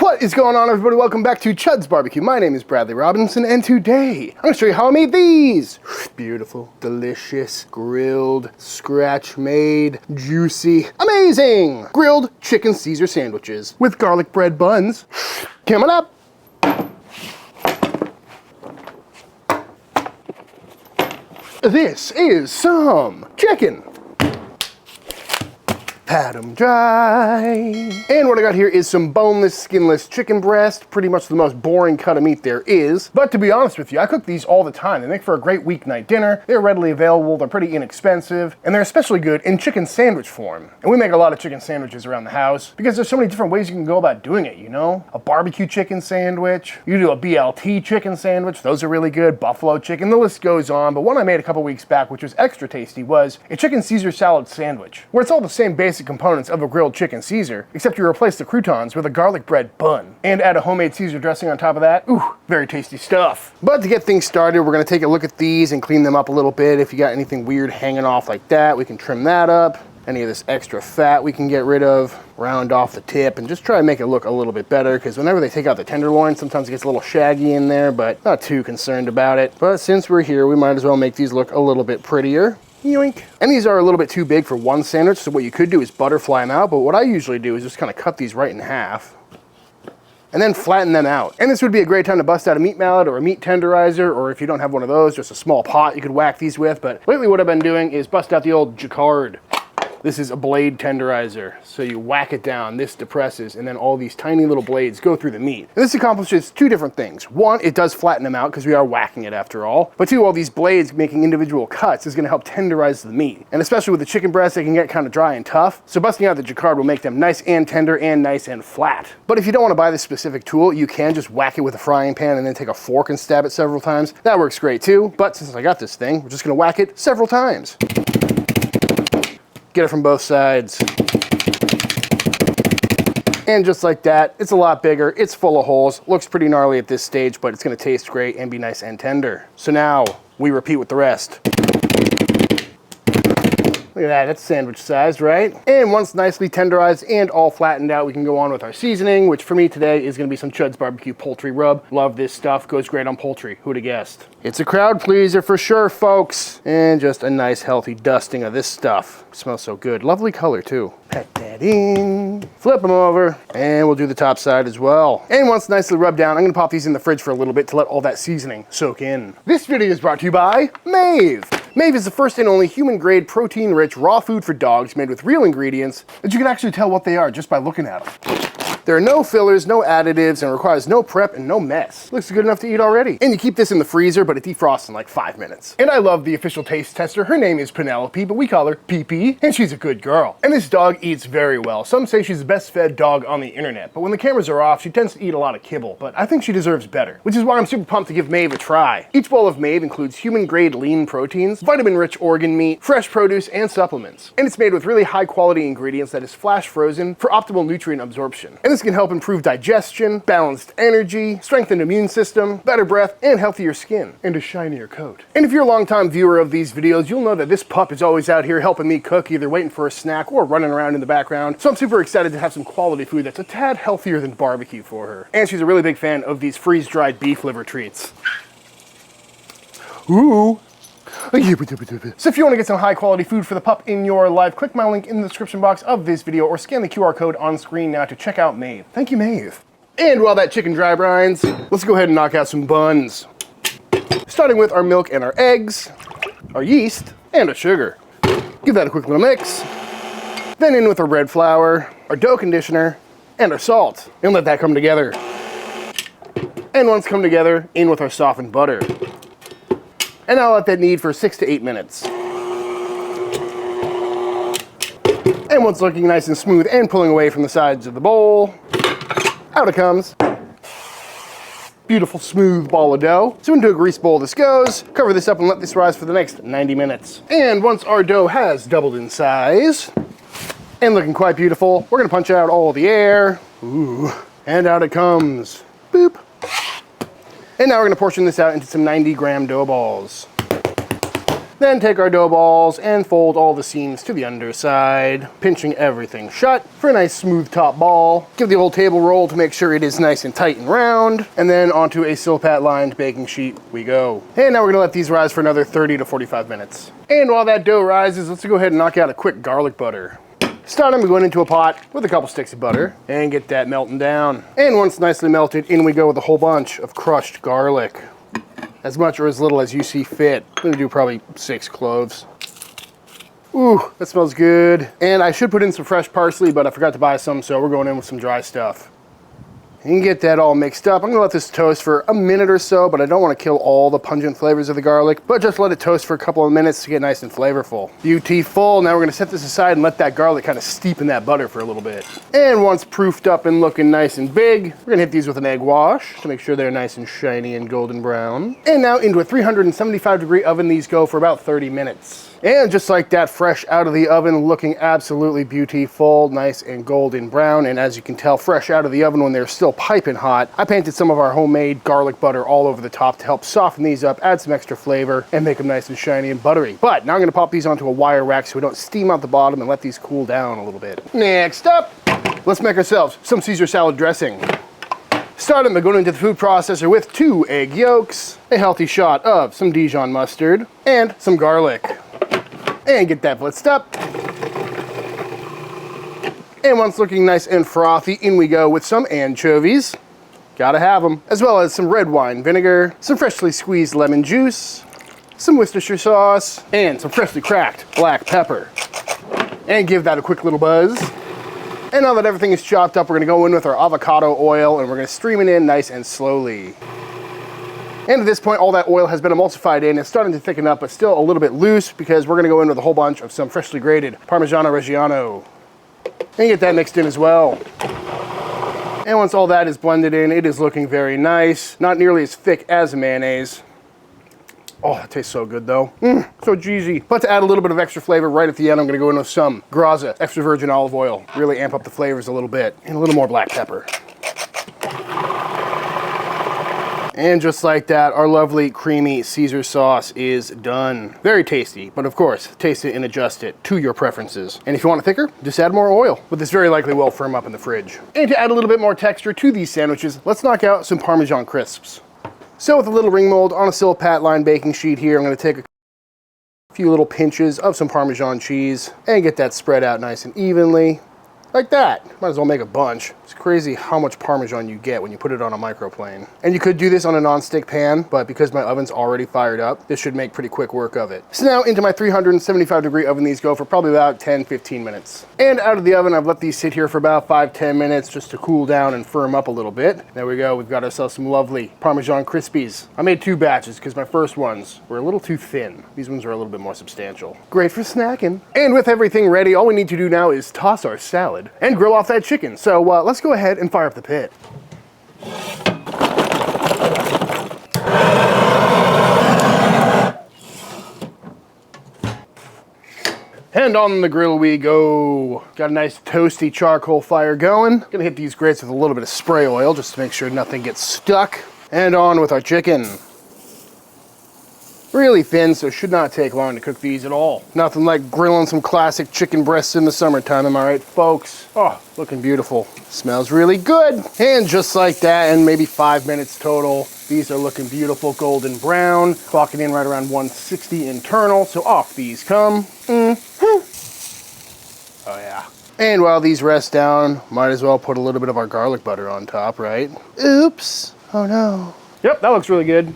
What is going on, everybody? Welcome back to Chuds BBQ. My name is Bradley Robinson, and today I'm going to show you how I made these. Beautiful, delicious, grilled, scratch-made, juicy, amazing grilled chicken Caesar sandwiches with garlic bread buns. Coming up. This is some chicken. Pat them dry. And what I got here is some boneless, skinless chicken breast. Pretty much the most boring cut of meat there is. But to be honest with you, I cook these all the time. They make for a great weeknight dinner. They're readily available, they're pretty inexpensive, and they're especially good in chicken sandwich form. And we make a lot of chicken sandwiches around the house because there's so many different ways you can go about doing it, you know? A barbecue chicken sandwich, you do a BLT chicken sandwich, those are really good, buffalo chicken, the list goes on. But one I made a couple weeks back, which was extra tasty, was a chicken Caesar salad sandwich, where it's all the same basic components of a grilled chicken Caesar, except you replace the croutons with a garlic bread bun and add a homemade Caesar dressing on top of that. Ooh, very tasty stuff. But to get things started, we're gonna take a look at these and clean them up a little bit. If you got anything weird hanging off like that, we can trim that up. Any of this extra fat we can get rid of, round off the tip, and just try to make it look a little bit better, because whenever they take out the tenderloin, sometimes it gets a little shaggy in there, but not too concerned about it. But since we're here, we might as well make these look a little bit prettier. Yoink. And these are a little bit too big for one sandwich, so what you could do is butterfly them out, but what I usually do is just kind of cut these right in half and then flatten them out. And this would be a great time to bust out a meat mallet or a meat tenderizer, or if you don't have one of those, just a small pot you could whack these with. But lately what I've been doing is bust out the old jacquard. This is a blade tenderizer, so you whack it down, this depresses, and then all these tiny little blades go through the meat. And this accomplishes two different things. One, it does flatten them out because we are whacking it after all. But two, all these blades making individual cuts is gonna help tenderize the meat. And especially with the chicken breasts, they can get kind of dry and tough. So busting out the jacquard will make them nice and tender and nice and flat. But if you don't wanna buy this specific tool, you can just whack it with a frying pan and then take a fork and stab it several times. That works great too. But since I got this thing, we're just gonna whack it several times. Get it from both sides. And just like that, it's a lot bigger, it's full of holes, looks pretty gnarly at this stage, but it's gonna taste great and be nice and tender. So now, we repeat with the rest. Look at that, that's sandwich sized, right? And once nicely tenderized and all flattened out, we can go on with our seasoning, which for me today is gonna be some Chuds BBQ poultry rub. Love this stuff, goes great on poultry, who'd have guessed? It's a crowd pleaser for sure, folks. And just a nice healthy dusting of this stuff. It smells so good, lovely color too. Pack that in, flip them over, and we'll do the top side as well. And once nicely rubbed down, I'm gonna pop these in the fridge for a little bit to let all that seasoning soak in. This video is brought to you by Mave. Mave is the first and only human-grade, protein-rich, raw food for dogs made with real ingredients that you can actually tell what they are just by looking at them. There are no fillers, no additives, and requires no prep and no mess. Looks good enough to eat already. And you keep this in the freezer, but it defrosts in like 5 minutes. And I love the official taste tester. Her name is Penelope, but we call her PP, and she's a good girl. And this dog eats very well. Some say she's the best fed dog on the internet, but when the cameras are off, she tends to eat a lot of kibble, but I think she deserves better, which is why I'm super pumped to give Mave a try. Each bowl of Mave includes human-grade lean proteins, vitamin-rich organ meat, fresh produce, and supplements. And it's made with really high-quality ingredients that is flash frozen for optimal nutrient absorption. And this can help improve digestion, balanced energy, strengthened immune system, better breath, and healthier skin, and a shinier coat. And if you're a longtime viewer of these videos, you'll know that this pup is always out here helping me cook, either waiting for a snack or running around in the background. So I'm super excited to have some quality food that's a tad healthier than barbecue for her. And she's a really big fan of these freeze-dried beef liver treats. Ooh. So if you want to get some high quality food for the pup in your life, click my link in the description box of this video or scan the QR code on screen now to check out Mave. Thank you, Mave. And while that chicken dry brines, let's go ahead and knock out some buns. Starting with our milk and our eggs, our yeast, and our sugar. Give that a quick little mix. Then in with our bread flour, our dough conditioner, and our salt. And let that come together. And once come together, in with our softened butter. And I'll let that knead for 6 to 8 minutes. And once looking nice and smooth and pulling away from the sides of the bowl, out it comes. Beautiful smooth ball of dough. So into a grease bowl this goes. Cover this up and let this rise for the next 90 minutes. And once our dough has doubled in size and looking quite beautiful, we're gonna punch out all the air. Ooh, and out it comes. Boop. And now we're gonna portion this out into some 90-gram dough balls. Then take our dough balls and fold all the seams to the underside, pinching everything shut for a nice smooth top ball. Give the old table roll to make sure it is nice and tight and round, and then onto a Silpat lined baking sheet we go. And now we're gonna let these rise for another 30 to 45 minutes. And while that dough rises, let's go ahead and knock out a quick garlic butter. Start them going into a pot with a couple sticks of butter and get that melting down. And once nicely melted, in we go with a whole bunch of crushed garlic. As much or as little as you see fit. I'm gonna do probably 6 cloves. Ooh, that smells good. And I should put in some fresh parsley, but I forgot to buy some, so we're going in with some dry stuff. You can get that all mixed up. I'm gonna let this toast for a minute or so, but I don't wanna kill all the pungent flavors of the garlic, but just let it toast for a couple of minutes to get nice and flavorful. Beautiful. Now we're gonna set this aside and let that garlic kind of steep in that butter for a little bit. And once proofed up and looking nice and big, we're gonna hit these with an egg wash to make sure they're nice and shiny and golden brown. And now into a 375-degree oven, these go for about 30 minutes. And just like that, fresh out of the oven, looking absolutely beautiful, nice and golden brown. And as you can tell, fresh out of the oven when they're still piping hot, I painted some of our homemade garlic butter all over the top to help soften these up, add some extra flavor, and make them nice and shiny and buttery. But now I'm gonna pop these onto a wire rack so we don't steam out the bottom and let these cool down a little bit. Next up, let's make ourselves some Caesar salad dressing. Starting by going into the food processor with 2 egg yolks, a healthy shot of some Dijon mustard, and some garlic. And get that blitzed up. And once looking nice and frothy, in we go with some anchovies. Gotta have them. As well as some red wine vinegar, some freshly squeezed lemon juice, some Worcestershire sauce, and some freshly cracked black pepper. And give that a quick little buzz. And now that everything is chopped up, we're gonna go in with our avocado oil and we're gonna stream it in nice and slowly. And at this point, all that oil has been emulsified in. It's starting to thicken up, but still a little bit loose because we're gonna go in with a whole bunch of some freshly grated Parmigiano Reggiano. And get that mixed in as well. And once all that is blended in, it is looking very nice. Not nearly as thick as a mayonnaise. Oh, it tastes so good though. So cheesy. But to add a little bit of extra flavor right at the end, I'm gonna go in with some Graza extra virgin olive oil. Really amp up the flavors a little bit. And a little more black pepper. And just like that, our lovely creamy Caesar sauce is done. Very tasty, but of course, taste it and adjust it to your preferences. And if you want it thicker, just add more oil, but this very likely will firm up in the fridge. And to add a little bit more texture to these sandwiches, let's knock out some Parmesan crisps. So with a little ring mold on a Silpat lined baking sheet here, I'm gonna take a few little pinches of some Parmesan cheese and get that spread out nice and evenly. Like that. Might as well make a bunch. It's crazy how much Parmesan you get when you put it on a microplane. And you could do this on a non-stick pan, but because my oven's already fired up, this should make pretty quick work of it. So now into my 375-degree oven, these go for probably about 10-15 minutes. And out of the oven, I've let these sit here for about 5-10 minutes just to cool down and firm up a little bit. There we go. We've got ourselves some lovely Parmesan Crispies. I made 2 batches because my first ones were a little too thin. These ones are a little bit more substantial. Great for snacking. And with everything ready, all we need to do now is toss our salad and grill off that chicken. So let's go ahead and fire up the pit. And on the grill we go. Got a nice toasty charcoal fire going. Gonna hit these grits with a little bit of spray oil just to make sure nothing gets stuck. And on with our chicken. Really thin, so it should not take long to cook these at all. Nothing like grilling some classic chicken breasts in the summertime, am I right, folks? Oh, looking beautiful. Smells really good. And just like that, in maybe 5 minutes total, these are looking beautiful golden brown. Clocking in right around 160 internal, so off these come. Oh yeah. And while these rest down, might as well put a little bit of our garlic butter on top, right? Oops. Oh no. Yep, that looks really good.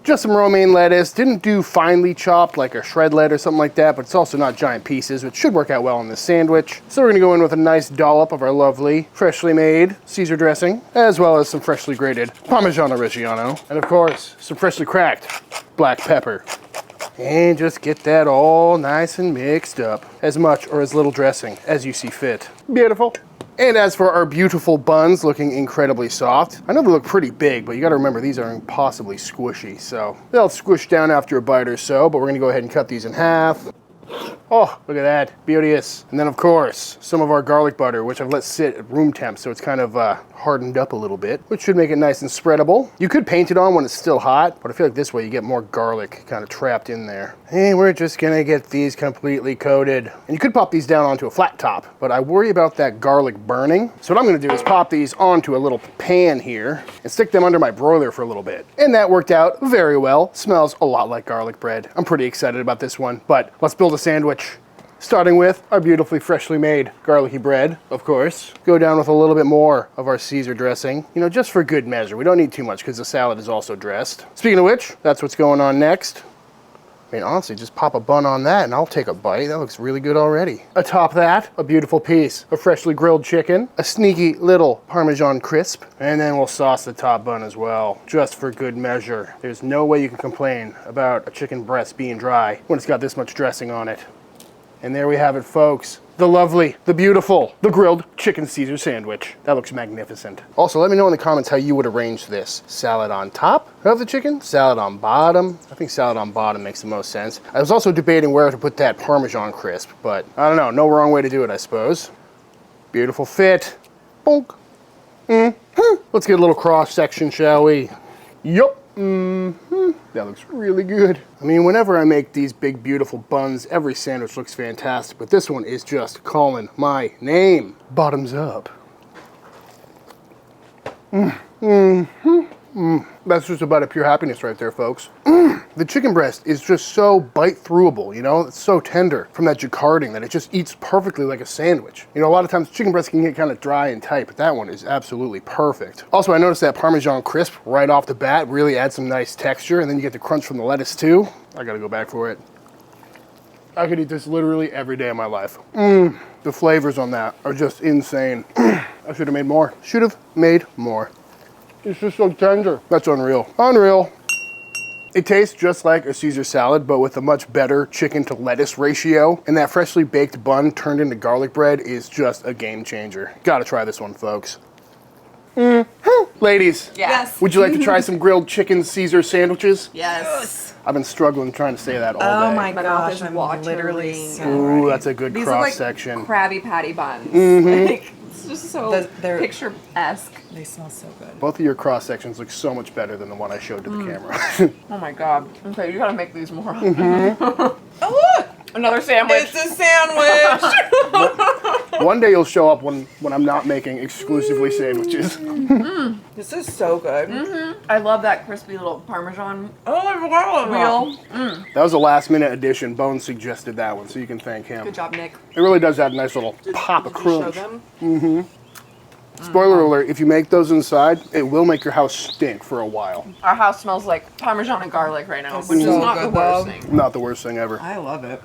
Just some romaine lettuce. Didn't do finely chopped like a shred lettuce or something like that, but it's also not giant pieces, which should work out well in this sandwich. So we're gonna go in with a nice dollop of our lovely, freshly made Caesar dressing, as well as some freshly grated Parmigiano Reggiano, and of course, some freshly cracked black pepper. And just get that all nice and mixed up. As much or as little dressing as you see fit. Beautiful. And as for our beautiful buns, looking incredibly soft. I know they look pretty big, but you gotta remember these are impossibly squishy, so they'll squish down after a bite or so, but we're gonna go ahead and cut these in half. Oh, look at that. Beauteous. And then, of course, some of our garlic butter, which I've let sit at room temp, so it's kind of hardened up a little bit, which should make it nice and spreadable. You could paint it on when it's still hot, but I feel like this way you get more garlic kind of trapped in there. And we're just gonna get these completely coated. And you could pop these down onto a flat top, but I worry about that garlic burning. So what I'm gonna do is pop these onto a little pan here and stick them under my broiler for a little bit. And that worked out very well. Smells a lot like garlic bread. I'm pretty excited about this one, but let's build a sandwich. Starting with our beautifully freshly made garlicky bread, of course. Go down with a little bit more of our Caesar dressing, you know, just for good measure. We don't need too much because the salad is also dressed. Speaking of which, that's what's going on next. I mean, honestly, just pop a bun on that and I'll take a bite. That looks really good already. Atop that, a beautiful piece of freshly grilled chicken, a sneaky little Parmesan crisp, and then we'll sauce the top bun as well, just for good measure. There's no way you can complain about a chicken breast being dry when it's got this much dressing on it. And there we have it, folks. The lovely, the beautiful, the grilled chicken Caesar sandwich. That looks magnificent. Also, let me know in the comments how you would arrange this. Salad on top of the chicken, salad on bottom. I think salad on bottom makes the most sense. I was also debating where to put that Parmesan crisp, but I don't know, no wrong way to do it, I suppose. Beautiful fit. Bonk. Let's get a little cross section, shall we? Yup. That looks really good. I mean, whenever I make these big, beautiful buns, every sandwich looks fantastic, but this one is just calling my name. Bottoms up. That's just about a pure happiness right there, folks. The chicken breast is just so bite-throughable, you know? It's so tender from that jacquarding that it just eats perfectly like a sandwich. You know, a lot of times chicken breast can get kind of dry and tight, but that one is absolutely perfect. Also, I noticed that Parmesan crisp right off the bat really adds some nice texture, and then you get the crunch from the lettuce too. I gotta go back for it. I could eat this literally every day of my life. The flavors on that are just insane. I should have made more. Should have made more. It's just so tender. That's unreal. Unreal. It tastes just like a Caesar salad, but with a much better chicken to lettuce ratio. And that freshly baked bun turned into garlic bread is just a game changer. Gotta try this one, folks. Ladies, Yes. would you like to try some grilled chicken Caesar sandwiches? Yes. I've been struggling trying to say that all day. Oh my My mouth gosh, is I'm watering. literally so Ooh, ready. that's a good These are like cross-section. Krabby Patty buns. Like, it's just so They're- picture-esque. They smell so good. Both of your cross-sections look so much better than the one I showed to the camera. Oh my god. Okay, you gotta make these more. Oh look! Another sandwich. It's a sandwich! One day you'll show up when I'm not making exclusively sandwiches. This is so good. I love that crispy little Parmesan Oh, I forgot about wheel. That was a last-minute addition. Bones suggested that one, so you can thank him. Good job, Nick. It really does add a nice little pop of Did you show crunch. them? Spoiler alert, if you make those inside, it will make your house stink for a while. Our house smells like Parmesan and garlic right now, It's which is so not the good, worst though. thing. Not the worst thing ever. I love it.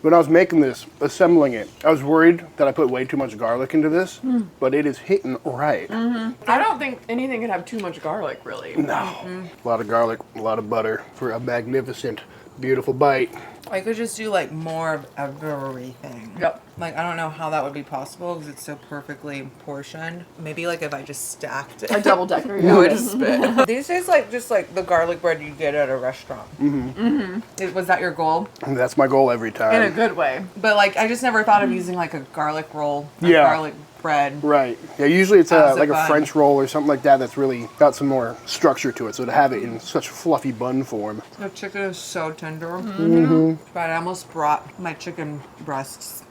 When I was making this, assembling it, I was worried that I put way too much garlic into this, but it is hitting right. I don't think anything could have too much garlic, really. No. A lot of garlic, a lot of butter for a magnificent, beautiful bite. I could just do like more of everything. Yep. Like, I don't know how that would be possible because it's so perfectly portioned. Maybe like if I just stacked it. A double decker. I would spit. These taste like just like the garlic bread you get at a restaurant. Was that your goal? And that's my goal every time. In a good way. But like, I just never thought of using like a garlic roll, Yeah. garlic bread. Right. Yeah, usually it's As a like a bun. French roll or something like that that's really got some more structure to it. So to have it in such fluffy bun form. The chicken is so tender. But I almost brought my chicken breasts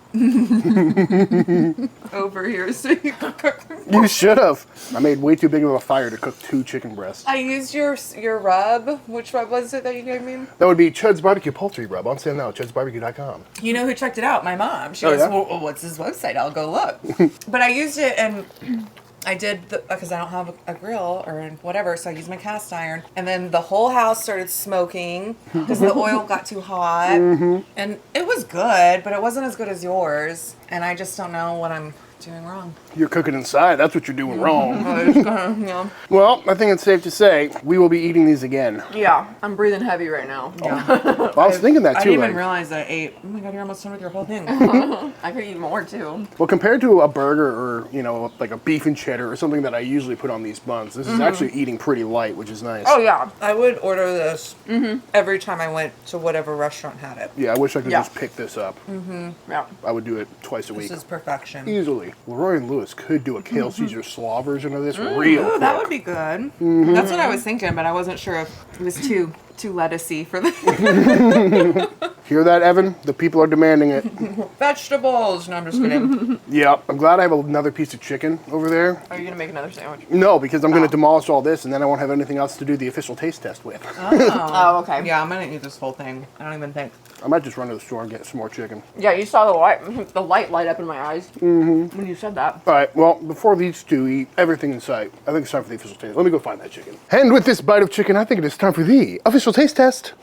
over here so you could cook them. You should have. I made way too big of a fire to cook 2 chicken breasts. I used your rub. Which rub was it that you gave me? That would be Chud's BBQ Poultry Rub on sale now at chudsbbq.com. You know who checked it out? My mom. She Oh, goes, yeah? well, what's his website? I'll go look. But I used it and I did, because I don't have a grill or whatever, so I used my cast iron. And then the whole house started smoking because the oil got too hot. And it was good, but it wasn't as good as yours. And I just don't know what I'm doing wrong? You're cooking inside. That's what you're doing wrong. Yeah. Well, I think it's safe to say we will be eating these again. Yeah, I'm breathing heavy right now. Well, I was thinking that I too. didn't even like, realize that I ate. Oh my god, you're almost done with your whole thing. I could eat more too. well, compared to a burger or, you know, like a beef and cheddar or something that I usually put on these buns, this is actually eating pretty light, which is nice. Oh yeah. I would order this every time I went to whatever restaurant had it. Yeah, I wish I could Yeah. just pick this up. Yeah. I would do it twice a week. This is perfection. Easily. Leroy and Lewis could do a Kale Caesar slaw version of this real Ooh, quick. that would be good. That's what I was thinking, but I wasn't sure if it was too lettucey for the Hear that, Evan? The people are demanding it. vegetables. No, I'm just kidding. Yeah, I'm glad I have another piece of chicken over there. Are you gonna make another sandwich? No, because I'm going to demolish all this and then I won't have anything else to do the official taste test with. Oh, okay. Yeah, I'm gonna eat this whole thing. I don't even think. I might just run to the store and get some more chicken. Yeah, you saw the light light up in my eyes when you said that. All right, well, before these two eat everything in sight, I think it's time for the official taste. Let me go find that chicken. And with this bite of chicken, I think it is time for the official taste test.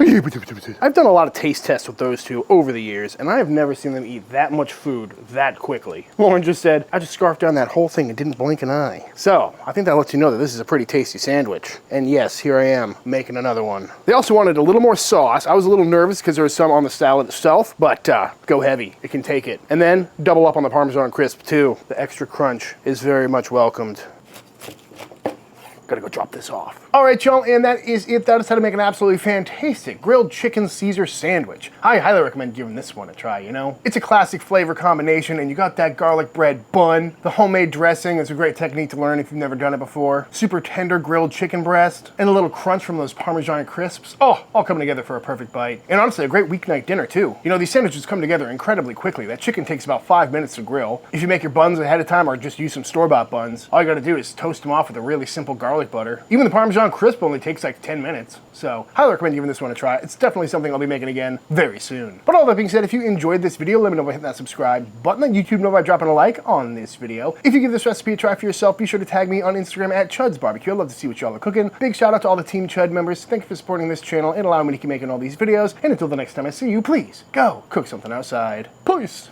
I've done a lot of taste tests with those two over the years, and I have never seen them eat that much food that quickly. Lauren just said, I just scarfed down that whole thing and didn't blink an eye. So, I think that lets you know that this is a pretty tasty sandwich. And yes, here I am, making another one. They also wanted a little more sauce. I was a little nervous because there was some on the salad itself, but go heavy, it can take it. And then, double up on the Parmesan crisp too. The extra crunch is very much welcomed. Gotta go drop this off. All right, y'all, and that is it. That is how to make an absolutely fantastic grilled chicken Caesar sandwich. I highly recommend giving this one a try, you know? It's a classic flavor combination, and you got that garlic bread bun. The homemade dressing is a great technique to learn if you've never done it before. Super tender grilled chicken breast, and a little crunch from those Parmesan crisps. Oh, all coming together for a perfect bite. And honestly, a great weeknight dinner, too. You know, these sandwiches come together incredibly quickly. That chicken takes about 5 minutes to grill. If you make your buns ahead of time or just use some store-bought buns, all you gotta do is toast them off with a really simple garlic butter. Even the Parmesan crisp only takes like 10 minutes. So, highly recommend giving this one a try. It's definitely something I'll be making again very soon. But all that being said, if you enjoyed this video, let me know by hitting that subscribe button. Let YouTube know by dropping a like on this video. If you give this recipe a try for yourself, be sure to tag me on Instagram at Chuds BBQ. I'd love to see what y'all are cooking. Big shout out to all the Team Chud members. Thank you for supporting this channel and allowing me to keep making all these videos. And until the next time I see you, please go cook something outside. Peace.